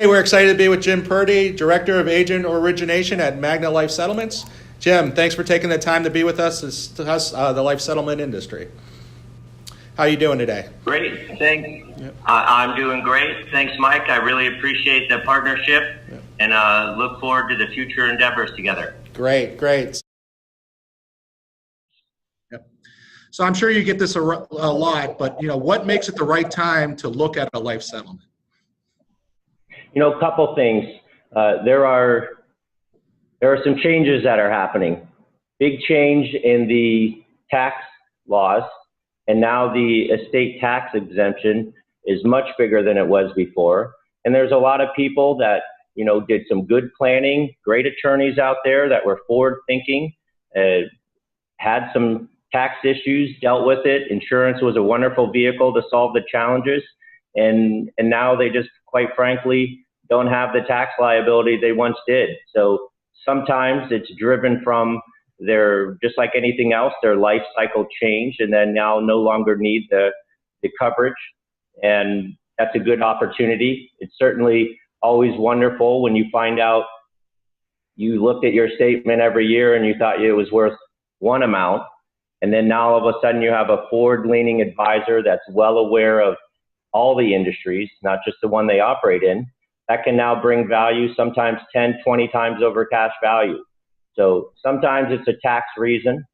Hey, we're excited to be with Jim Purdy, Director of Agent Origination at Magna Life Settlements. Jim, thanks for taking the time to be with us to discuss the life settlement industry. How are you doing today? Great, thanks. Yep. I'm doing great. Thanks, Mike. I really appreciate the partnership and look forward to the future endeavors together. Great. Yep. So I'm sure you get this a lot, but what makes it the right time to look at a life settlement? A couple things. There are some changes that are happening. Big change in the tax laws, and now the estate tax exemption is much bigger than it was before. And there's a lot of people that did some good planning, great attorneys out there that were forward thinking, had some tax issues, dealt with it. Insurance was a wonderful vehicle to solve the challenges. And now they just, quite frankly, don't have the tax liability they once did. So sometimes it's driven from just like anything else, their life cycle change, and then now no longer need the coverage. And that's a good opportunity. It's certainly always wonderful when you find out you looked at your statement every year and you thought it was worth one amount. And then now all of a sudden you have a forward-leaning advisor that's well aware of all the industries, not just the one they operate in, that can now bring value sometimes 10, 20 times over cash value. So sometimes it's a tax reason.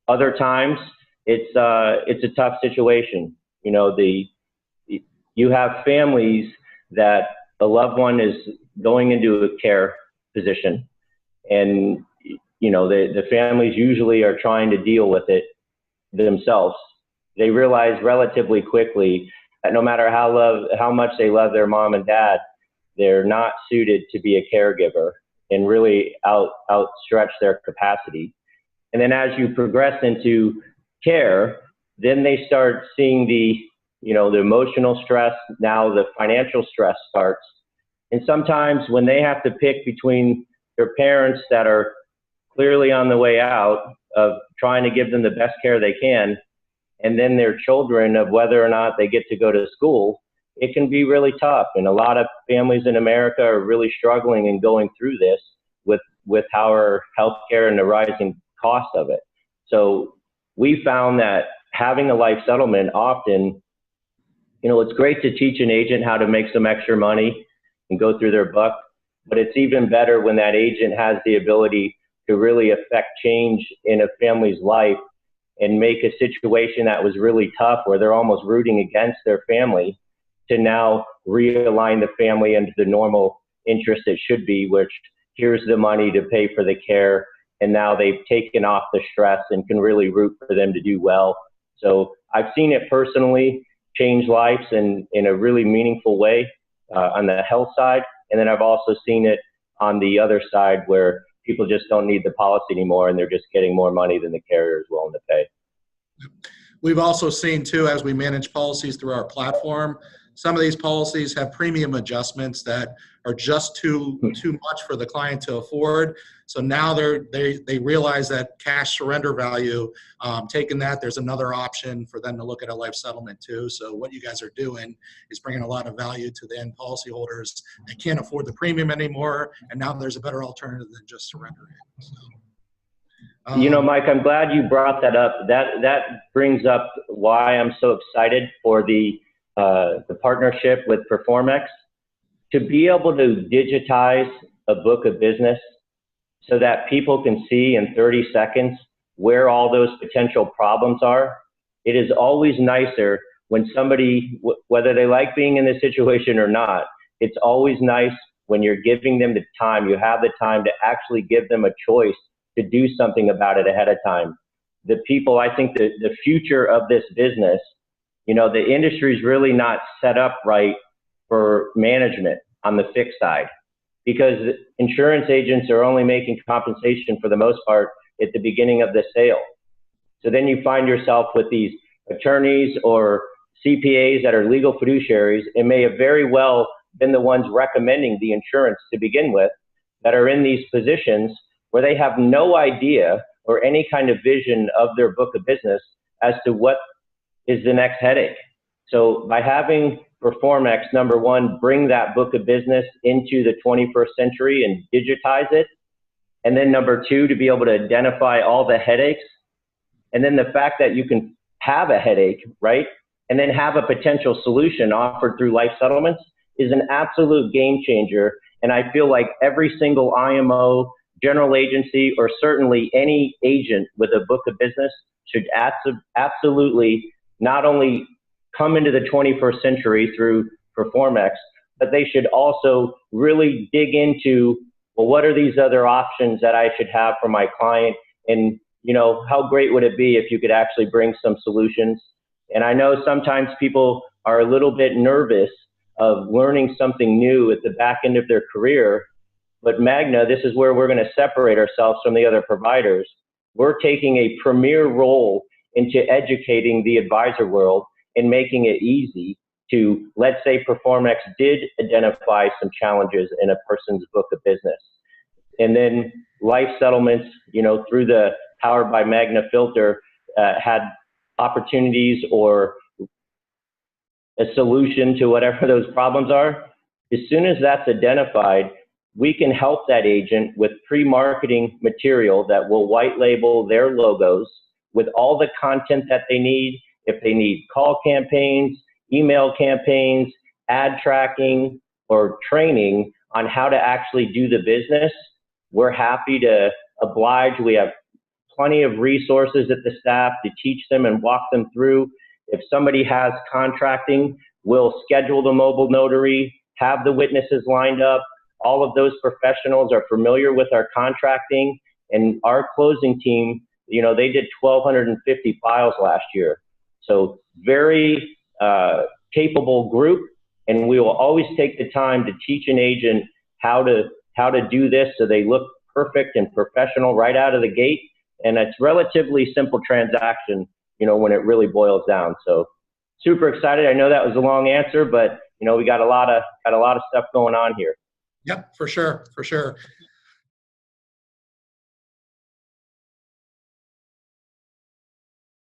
Other times it's a tough situation. You have families that a loved one is going into a care position, and the families usually are trying to deal with it themselves. They realize relatively quickly that no matter how much they love their mom and dad, they're not suited to be a caregiver and really outstretch their capacity. And then as you progress into care, then they start seeing the emotional stress. Now the financial stress starts. And sometimes when they have to pick between their parents that are clearly on the way out of trying to give them the best care they can, and then their children of whether or not they get to go to school, it can be really tough. And a lot of families in America are really struggling and going through this with our healthcare and the rising cost of it. So we found that having a life settlement often, it's great to teach an agent how to make some extra money and go through their book, but it's even better when that agent has the ability to really affect change in a family's life and make a situation that was really tough, where they're almost rooting against their family, to now realign the family into the normal interest it should be, which here's the money to pay for the care. And now they've taken off the stress and can really root for them to do well. So I've seen it personally change lives in a really meaningful way on the health side. And then I've also seen it on the other side where people just don't need the policy anymore and they're just getting more money than the carrier is willing to pay. We've also seen too, as we manage policies through our platform, some of these policies have premium adjustments that are just too much for the client to afford. So now they realize that cash surrender value, taking that, there's another option for them to look at a life settlement too. So what you guys are doing is bringing a lot of value to the end policyholders. They can't afford the premium anymore, and now there's a better alternative than just surrendering. So, Mike, I'm glad you brought that up. That brings up why I'm so excited for the partnership with Performex, to be able to digitize a book of business so that people can see in 30 seconds where all those potential problems are. It is always nicer when somebody, whether they like being in this situation or not, it's always nice when you're giving them the time, you have the time to actually give them a choice to do something about it ahead of time. The people, I think the future of this business, the industry is really not set up right for management on the fixed side, because insurance agents are only making compensation for the most part at the beginning of the sale. So then you find yourself with these attorneys or CPAs that are legal fiduciaries and may have very well been the ones recommending the insurance to begin with, that are in these positions where they have no idea or any kind of vision of their book of business as to what is the next headache. So by having PerformX, number one, bring that book of business into the 21st century and digitize it. And then number two, to be able to identify all the headaches. And then the fact that you can have a headache, right? And then have a potential solution offered through life settlements is an absolute game changer. And I feel like every single IMO, general agency, or certainly any agent with a book of business should absolutely not only come into the 21st century through PerformX, but they should also really dig into, well, what are these other options that I should have for my client? And, you know, how great would it be if you could actually bring some solutions? And I know sometimes people are a little bit nervous of learning something new at the back end of their career, but Magna, this is where we're going to separate ourselves from the other providers. We're taking a premier role into educating the advisor world and making it easy to, let's say PerformX did identify some challenges in a person's book of business. And then life settlements, you know, through the Powered by Magna filter, had opportunities or a solution to whatever those problems are. As soon as that's identified, we can help that agent with pre-marketing material that will white label their logos with all the content that they need. If they need call campaigns, email campaigns, ad tracking, or training on how to actually do the business, we're happy to oblige. We have plenty of resources at the staff to teach them and walk them through. If somebody has contracting, we'll schedule the mobile notary, have the witnesses lined up. All of those professionals are familiar with our contracting, and our closing team, you know, they did 1,250 files last year. So very capable group, and we will always take the time to teach an agent how to do this so they look perfect and professional right out of the gate. And it's relatively simple transaction, you know, when it really boils down. So super excited. I know that was a long answer, but you know, we got a lot of stuff going on here. Yep, for sure, for sure.